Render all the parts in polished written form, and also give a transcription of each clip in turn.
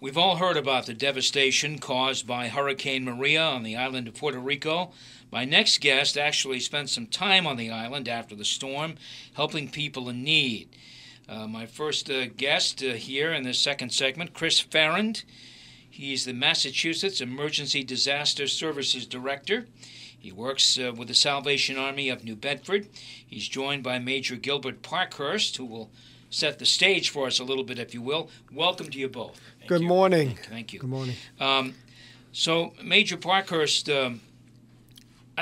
We've all heard about the devastation caused by Hurricane Maria on the island of Puerto Rico. My next guest actually spent some time on the island after the storm, helping people in need. My first guest here in this second segment, Chris Farrand. He's the Massachusetts Emergency Disaster Services Director. He works with the Salvation Army of New Bedford. He's joined by Major Gilbert Parkhurst, who will set the stage for us a little bit, if you will. Welcome to you both. Good morning. Thank you. Good morning. So, Major Parkhurst, I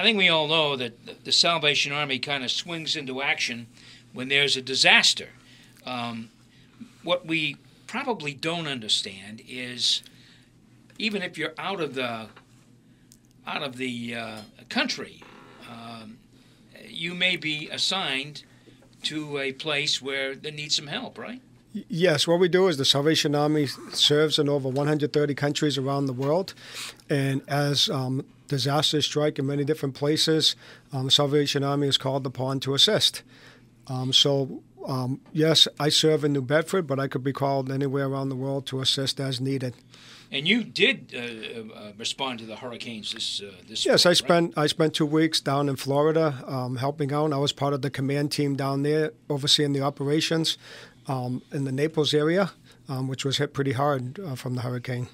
think we all know that the Salvation Army kind of swings into action when there's a disaster. What we probably don't understand is, even if you're out of the country, you may be assigned to a place where they need some help, right? Yes, what we do is the Salvation Army serves in over 130 countries around the world, and as disasters strike in many different places, the Salvation Army is called upon to assist. Yes, I serve in New Bedford, but I could be called anywhere around the world to assist as needed. And you did respond to the hurricanes this Yes, fall, I spent 2 weeks down in Florida helping out. I was part of the command team down there overseeing the operations in the Naples area, which was hit pretty hard from the hurricane.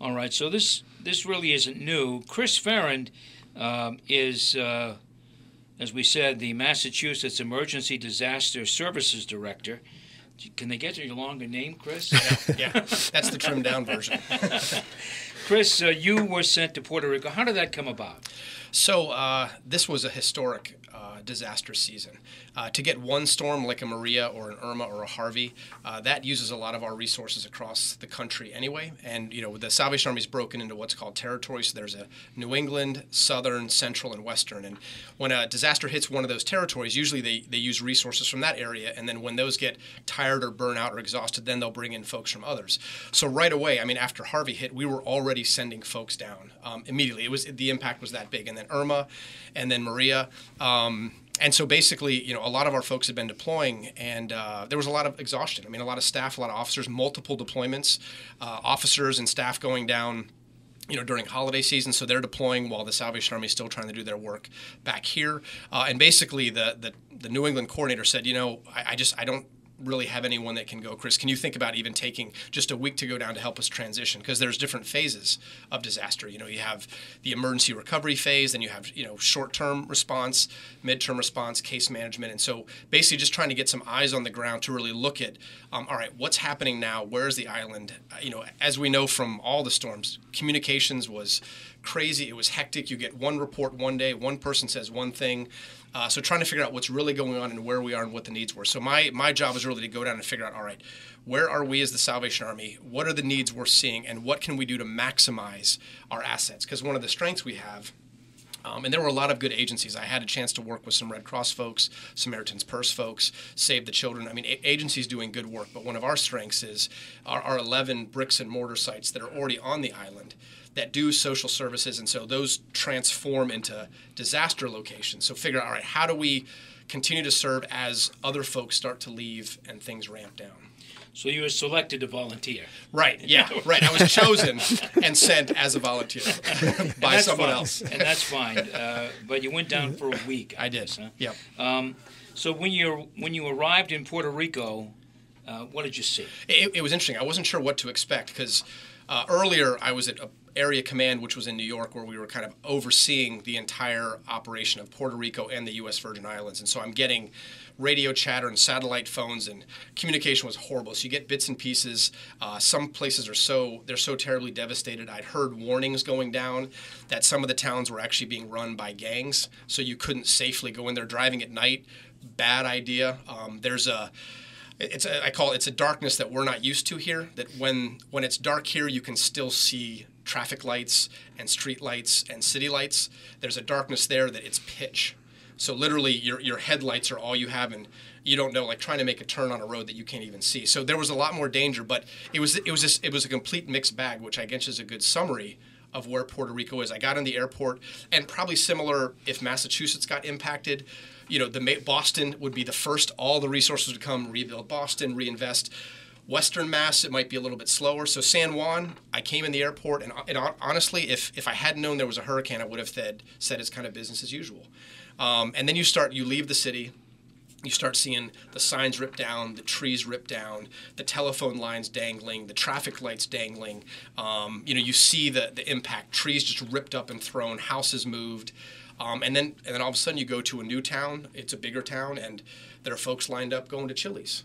All right, so this really isn't new. Chris Farrand is, as we said, the Massachusetts Emergency Disaster Services Director. Can they get your longer name, Chris? Yeah, that's the trimmed down version. Chris, you were sent to Puerto Rico. How did that come about? So this was a historic disaster season. To get one storm like a Maria or an Irma or a Harvey, that uses a lot of our resources across the country anyway. And, the Salvation Army is broken into what's called territories. So there's a New England, Southern, Central, and Western. And when a disaster hits one of those territories, usually they use resources from that area. And then when those get tired or burn out or exhausted, then they'll bring in folks from others. So right away, after Harvey hit, we were already sending folks down immediately. The impact was that big. And then Irma, and then Maria. And so basically, a lot of our folks had been deploying, and there was a lot of exhaustion. A lot of staff, a lot of officers, multiple deployments, officers and staff going down, during holiday season. So they're deploying while the Salvation Army is still trying to do their work back here. And basically, the New England coordinator said, I don't really have anyone that can go. Chris, can you think about even taking just a week to go down to help us transition? Because there's different phases of disaster. You have the emergency recovery phase, then you have, short-term response, mid-term response, case management. And so basically just trying to get some eyes on the ground to really look at, all right, what's happening now? Where's the island? As we know from all the storms, communications was crazy. It was hectic. You get one report one day, one person says one thing. So trying to figure out what's really going on and where we are and what the needs were. So my job was really to go down and figure out, all right, where are we as the Salvation Army? What are the needs we're seeing? And what can we do to maximize our assets? Because one of the strengths we have, and there were a lot of good agencies. I had a chance to work with some Red Cross folks, Samaritan's Purse folks, Save the Children. Agencies doing good work. But one of our strengths is our 11 bricks and mortar sites that are already on the island that do social services, and so those transform into disaster locations. So figure out, all right, how do we continue to serve as other folks start to leave and things ramp down? So you were selected to volunteer. Right, yeah, right. I was chosen and sent as a volunteer by someone else. And that's fine. But you went down for a week. I did, huh? Yep. So when you arrived in Puerto Rico, what did you see? It was interesting. I wasn't sure what to expect because earlier I was at Area Command, which was in New York, where we were kind of overseeing the entire operation of Puerto Rico and the U.S. Virgin Islands. And so I'm getting radio chatter and satellite phones, and communication was horrible. So you get bits and pieces. Some places they're so terribly devastated. I'd heard warnings going down that some of the towns were actually being run by gangs, so you couldn't safely go in there. Driving at night, bad idea. I call it a darkness that we're not used to here, that when it's dark here, you can still see traffic lights and street lights and city lights. There's a darkness there that it's pitch. So literally your headlights are all you have, and you don't know, like trying to make a turn on a road that you can't even see. So there was a lot more danger, but it was a complete mixed bag, which I guess is a good summary of where Puerto Rico is. I got in the airport, and probably similar if Massachusetts got impacted, Boston would be the first. All the resources would come, rebuild Boston, reinvest. Western Mass, it might be a little bit slower. So San Juan, I came in the airport, and honestly, if I hadn't known there was a hurricane, I would have said it's kind of business as usual. And then you leave the city. You start seeing the signs ripped down, the trees ripped down, the telephone lines dangling, the traffic lights dangling. You see the impact, trees just ripped up and thrown, houses moved. And then all of a sudden you go to a new town, it's a bigger town, and there are folks lined up going to Chili's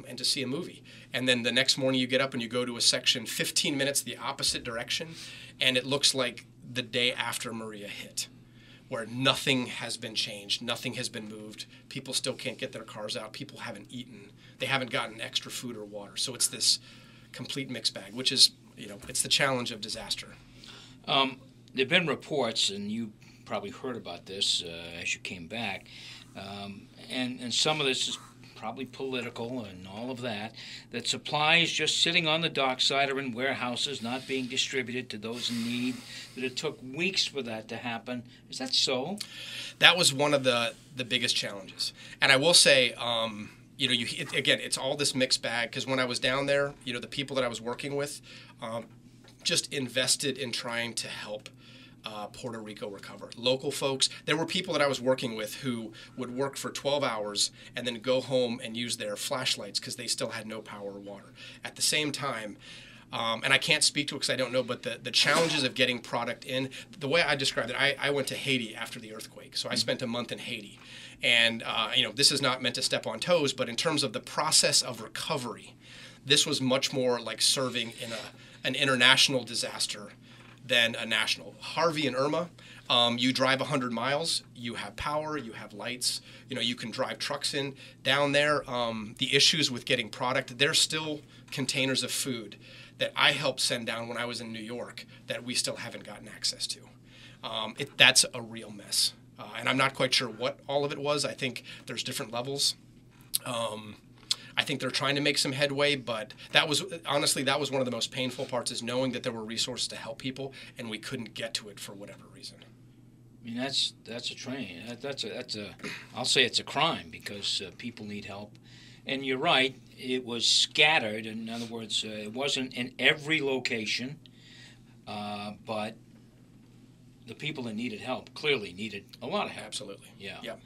and to see a movie. And then the next morning you get up and you go to a section 15 minutes the opposite direction, and it looks like the day after Maria hit, where nothing has been changed, nothing has been moved. People still can't get their cars out. People haven't eaten. They haven't gotten extra food or water. So it's this complete mixed bag, which is, it's the challenge of disaster. There have been reports, and you probably heard about this as you came back, and some of this is probably political and all of that supplies just sitting on the dockside or in warehouses not being distributed to those in need, that it took weeks for that to happen. Is that so? That was one of the biggest challenges. And I will say, again, it's all this mixed bag, because when I was down there, the people that I was working with just invested in trying to help Puerto Rico recover. Local folks, there were people that I was working with who would work for 12 hours and then go home and use their flashlights because they still had no power or water. At the same time, and I can't speak to it because I don't know, but the challenges of getting product in, the way I described it, I went to Haiti after the earthquake, so I spent a month in Haiti. And, this is not meant to step on toes, but in terms of the process of recovery, this was much more like serving in an international disaster than a national. Harvey and Irma, you drive 100 miles, you have power, you have lights, you can drive trucks in. Down there, the issues with getting product, there's still containers of food that I helped send down when I was in New York that we still haven't gotten access to. That's a real mess. And I'm not quite sure what all of it was. I think there's different levels. I think they're trying to make some headway, but that was one of the most painful parts, is knowing that there were resources to help people and we couldn't get to it for whatever reason. I mean, that's a train. I'll say it's a crime, because people need help. And you're right, it was scattered. In other words, it wasn't in every location, but the people that needed help clearly needed a lot of help. Absolutely. Yeah.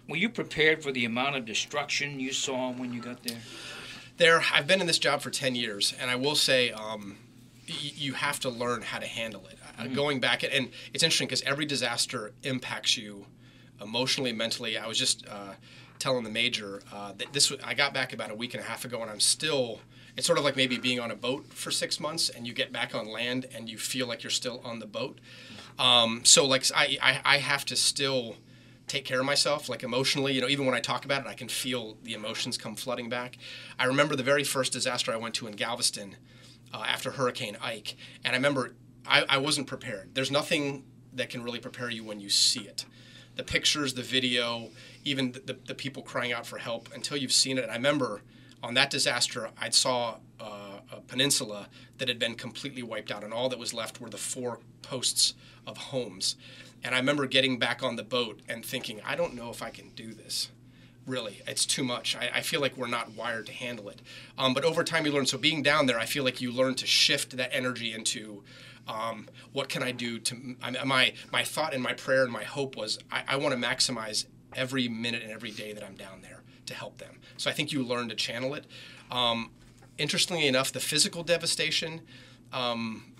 Were you prepared for the amount of destruction you saw when you got there? I've been in this job for 10 years, and I will say you have to learn how to handle it. Going back, and it's interesting because every disaster impacts you emotionally, mentally. I was just telling the major that I got back about a week and a half ago, and I'm still. It's sort of like maybe being on a boat for 6 months, and you get back on land, and you feel like you're still on the boat. So like I have to still take care of myself, like emotionally. Even when I talk about it, I can feel the emotions come flooding back. I remember the very first disaster I went to in Galveston after Hurricane Ike, and I remember I wasn't prepared. There's nothing that can really prepare you when you see it. The pictures, the video, even the people crying out for help, until you've seen it. And I remember on that disaster, I saw a peninsula that had been completely wiped out, and all that was left were the 4 posts of homes. And I remember getting back on the boat and thinking, I don't know if I can do this. Really, it's too much. I feel like we're not wired to handle it. But over time you learn. So being down there, I feel like you learn to shift that energy into what can I do to, my thought and my prayer and my hope was I want to maximize every minute and every day that I'm down there to help them. So I think you learn to channel it. Interestingly enough, the physical devastation,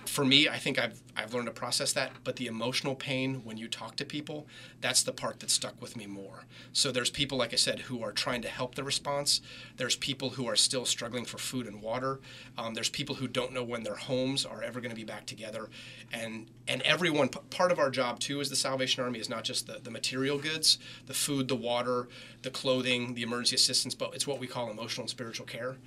for me, I think I've learned to process that, but the emotional pain when you talk to people, that's the part that stuck with me more. So there's people, like I said, who are trying to help the response. There's people who are still struggling for food and water. There's people who don't know when their homes are ever going to be back together. And everyone, part of our job too as the Salvation Army is not just the material goods, the food, the water, the clothing, the emergency assistance, but it's what we call emotional and spiritual care.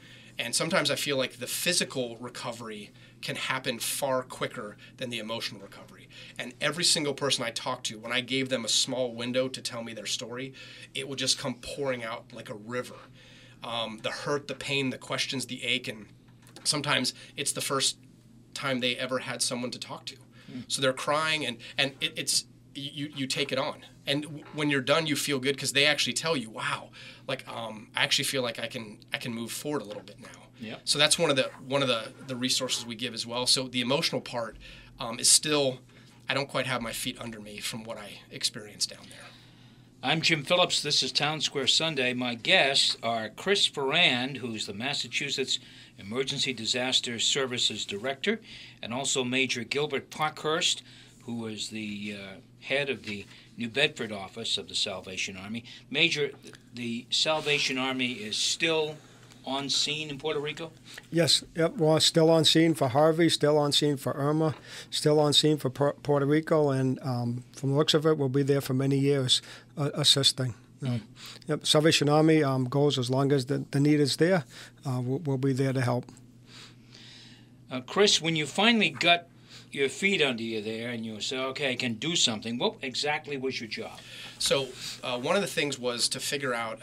And sometimes I feel like the physical recovery can happen far quicker than the emotional recovery. And every single person I talked to, when I gave them a small window to tell me their story, it would just come pouring out like a river. The hurt, the pain, the questions, the ache, and sometimes it's the first time they ever had someone to talk to. So they're crying, and it's you take it on. And when you're done, you feel good because they actually tell you, wow, like I actually feel like I can move forward a little bit now. Yeah. So that's one of the resources we give as well. So the emotional part is still, I don't quite have my feet under me from what I experienced down there. I'm Jim Phillips. This is Townsquare Sunday. My guests are Chris Ferrand, who's the Massachusetts Emergency Disaster Services Director, and also Major Gilbert Parkhurst, who is the head of the New Bedford office of the Salvation Army. Major, the Salvation Army is still on scene in Puerto Rico? Yes, yep, we're still on scene for Harvey, still on scene for Irma, still on scene for Puerto Rico, and from the looks of it, we'll be there for many years assisting. Yep, Salvation Army goes as long as the need is there. We'll be there to help. Chris, when you finally got your feet under you there and you say, okay, I can do something, what exactly was your job? So one of the things was to figure out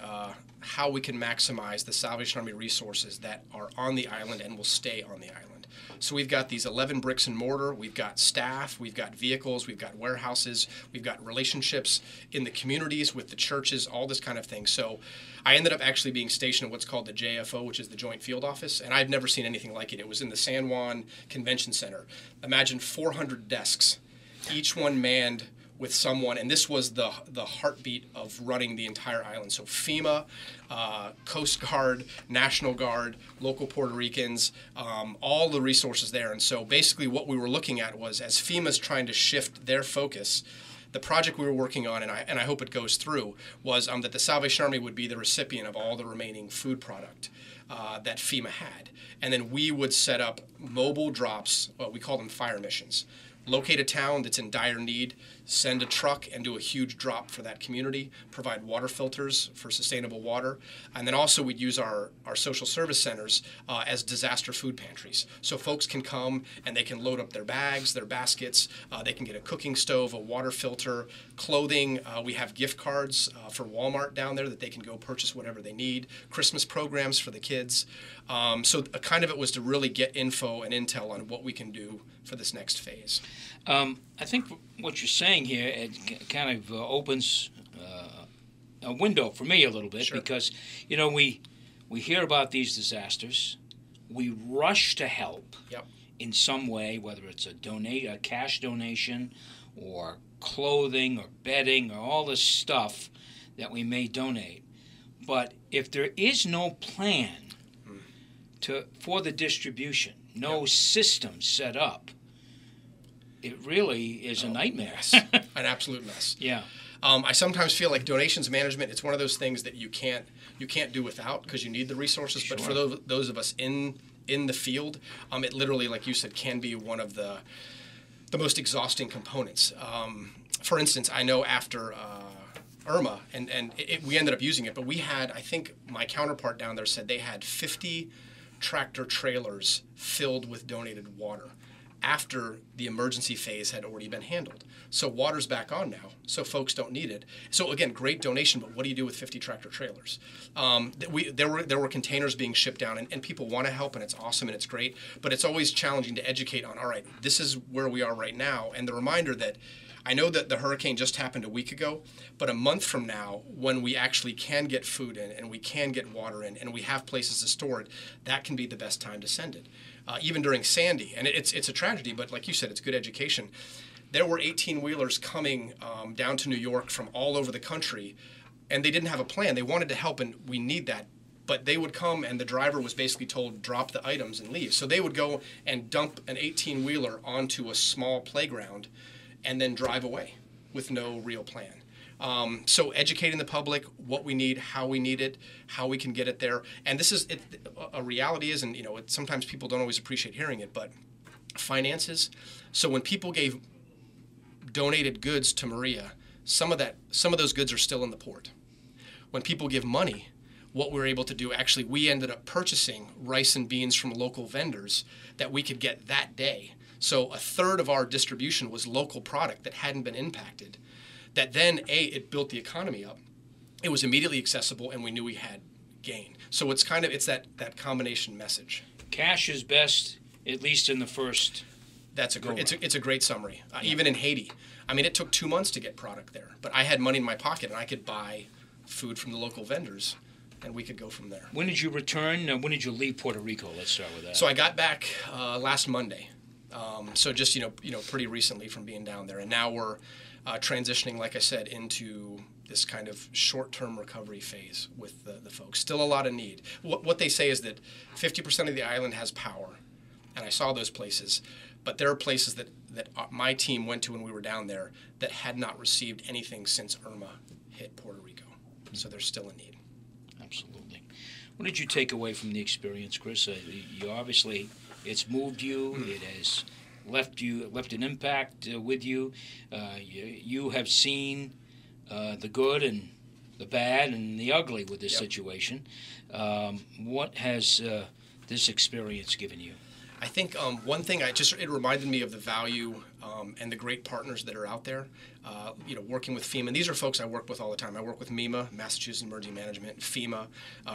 how we can maximize the Salvation Army resources that are on the island and will stay on the island. So we've got these 11 bricks and mortar, we've got staff, we've got vehicles, we've got warehouses, we've got relationships in the communities with the churches, all this kind of thing. So I ended up actually being stationed at what's called the JFO, which is the Joint Field Office, and I've never seen anything like it. It was in the San Juan Convention Center. Imagine 400 desks, each one manned with someone, and this was the heartbeat of running the entire island. So FEMA, Coast Guard, National Guard, local Puerto Ricans, all the resources there. And so basically what we were looking at was, as FEMA's trying to shift their focus, the project we were working on, and I hope it goes through, was that the Salvation Army would be the recipient of all the remaining food product that FEMA had. And then we would set up mobile drops, we call them fire missions. Locate a town that's in dire need, send a truck and do a huge drop for that community, provide water filters for sustainable water, and then also we'd use our social service centers as disaster food pantries. So folks can come and they can load up their bags, their baskets, they can get a cooking stove, a water filter, clothing. We have gift cards for Walmart down there that they can go purchase whatever they need, Christmas programs for the kids. So kind of it was to really get info and intel on what we can do for this next phase. I think what you're saying here, it kind of opens a window for me a little bit. Sure. Because, you know, we hear about these disasters, we rush to help. Yep. In some way, whether it's a cash donation or clothing or bedding or all this stuff that we may donate. But if there is no plan for the distribution, no system set up, it really is a nightmare. Mess. An absolute mess. Yeah. I sometimes feel like donations management, it's one of those things that you can't do without because you need the resources. Sure. But for those of us in the field, it literally, like you said, can be one of the most exhausting components. For instance, I know after Irma, and we ended up using it, but we had, I think my counterpart down there said they had 50 tractor trailers filled with donated water after the emergency phase had already been handled. So water's back on now, so folks don't need it. So again, great donation, but what do you do with 50 tractor trailers? There were containers being shipped down, and people want to help, and it's awesome and it's great, but it's always challenging to educate on, all right, this is where we are right now, and the reminder that I know that the hurricane just happened a week ago, but a month from now, when we actually can get food in and we can get water in and we have places to store it, that can be the best time to send it. Even during Sandy, and it's a tragedy, but like you said, it's good education. There were 18-wheelers coming down to New York from all over the country, and they didn't have a plan. They wanted to help, and we need that. But they would come, and the driver was basically told, drop the items and leave. So they would go and dump an 18-wheeler onto a small playground and then drive away with no real plan. So educating the public, what we need, how we need it, how we can get it there. And this is, a reality is, and sometimes people don't always appreciate hearing it, but finances. So when people gave donated goods to Maria, some of those goods are still in the port. When people give money, what we were able to do, actually, we ended up purchasing rice and beans from local vendors that we could get that day. So a third of our distribution was local product that hadn't been impacted. That then, it built the economy up. It was immediately accessible, and we knew we had gain. So it's that combination message. Cash is best, at least in the first It's a great summary. Even in Haiti, I mean, it took 2 months to get product there, but I had money in my pocket and I could buy food from the local vendors, and we could go from there. When did you return? When did you leave Puerto Rico? Let's start with that. So I got back last Monday. So just pretty recently from being down there, and now we're transitioning, like I said, into this kind of short-term recovery phase with the folks. Still a lot of need. What they say is that 50% of the island has power, and I saw those places, but there are places that my team went to when we were down there that had not received anything since Irma hit Puerto Rico. So there's still a need. Absolutely. What did you take away from the experience, Chris? You obviously, it's moved you. It has left an impact with you. You have seen the good and the bad and the ugly with this situation. What has this experience given you? I think one thing it reminded me of the value and the great partners that are out there. Working with FEMA. And these are folks I work with all the time. I work with MEMA, Massachusetts Emergency Management, FEMA,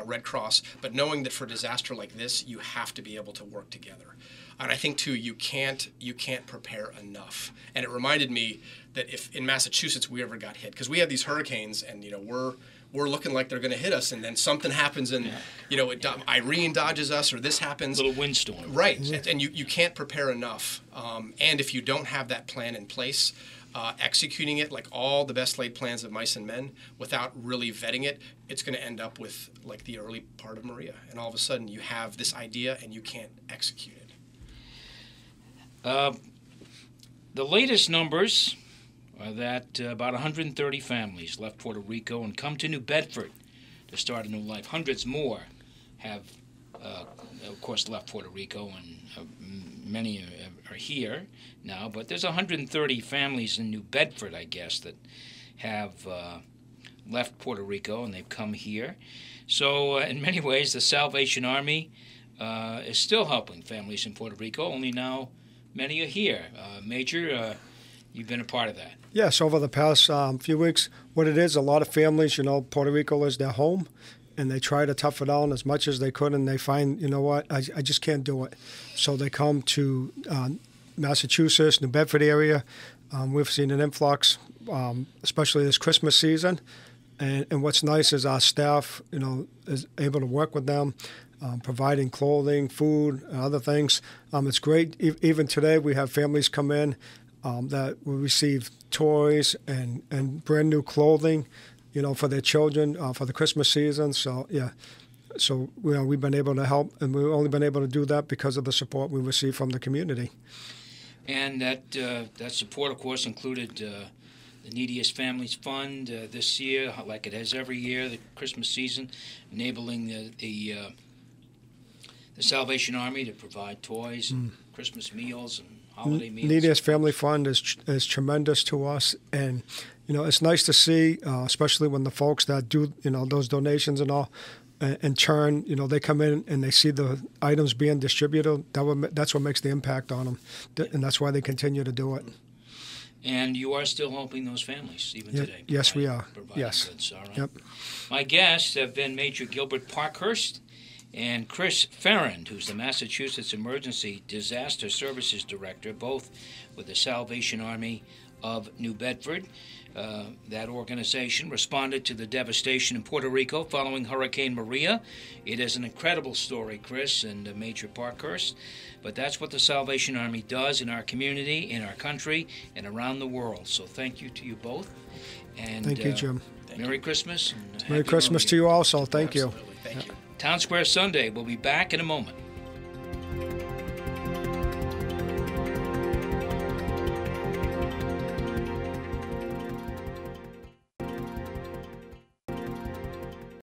Red Cross. But knowing that for a disaster like this, you have to be able to work together. And I think too, you can't prepare enough. And it reminded me that if in Massachusetts we ever got hit, because we have these hurricanes, and we're looking like they're going to hit us, and then something happens, and Irene dodges us, or this happens. A little windstorm. Right, and you can't prepare enough. And if you don't have that plan in place, executing it like all the best laid plans of mice and men without really vetting it, it's going to end up with like the early part of Maria, and all of a sudden you have this idea and you can't execute it. The latest numbers are that about 130 families left Puerto Rico and come to New Bedford to start a new life. Hundreds more have, of course, left Puerto Rico, and many are here now. But there's 130 families in New Bedford, I guess, that have left Puerto Rico, and they've come here. So in many ways, the Salvation Army is still helping families in Puerto Rico, only now many are here. Major, you've been a part of that. Yes, over the past few weeks, what it is, a lot of families, Puerto Rico is their home, and they try to tough it out as much as they could, and they find, I just can't do it. So they come to Massachusetts, New Bedford area. We've seen an influx, especially this Christmas season. And what's nice is our staff, is able to work with them, providing clothing, food, and other things. It's great. Even today, we have families come in that will receive toys and brand new clothing, for their children for the Christmas season. So we've been able to help, and we've only been able to do that because of the support we receive from the community. And that support, of course, included the Neediest Families Fund this year, like it has every year, the Christmas season, enabling the Salvation Army to provide toys and Christmas meals and holiday meals. Neediest Family Fund is tremendous to us, and it's nice to see, especially when the folks that do those donations and all, in turn, they come in and they see the items being distributed. That's what makes the impact on them, and that's why they continue to do it. And you are still helping those families even today? Yes, we are. Yes. Goods. All right. Yep. My guests have been Major Gilbert Parkhurst and Chris Ferrand, who's the Massachusetts Emergency Disaster Services Director, both with the Salvation Army of New Bedford. That organization responded to the devastation in Puerto Rico following Hurricane Maria. It is an incredible story, Chris and Major Parkhurst, but that's what the Salvation Army does in our community, in our country, and around the world. So thank you to you both. And thank you, Jim. Merry Christmas. And Merry Christmas to you also. Thank you. Absolutely. Thank you. Townsquare Sunday. We'll be back in a moment.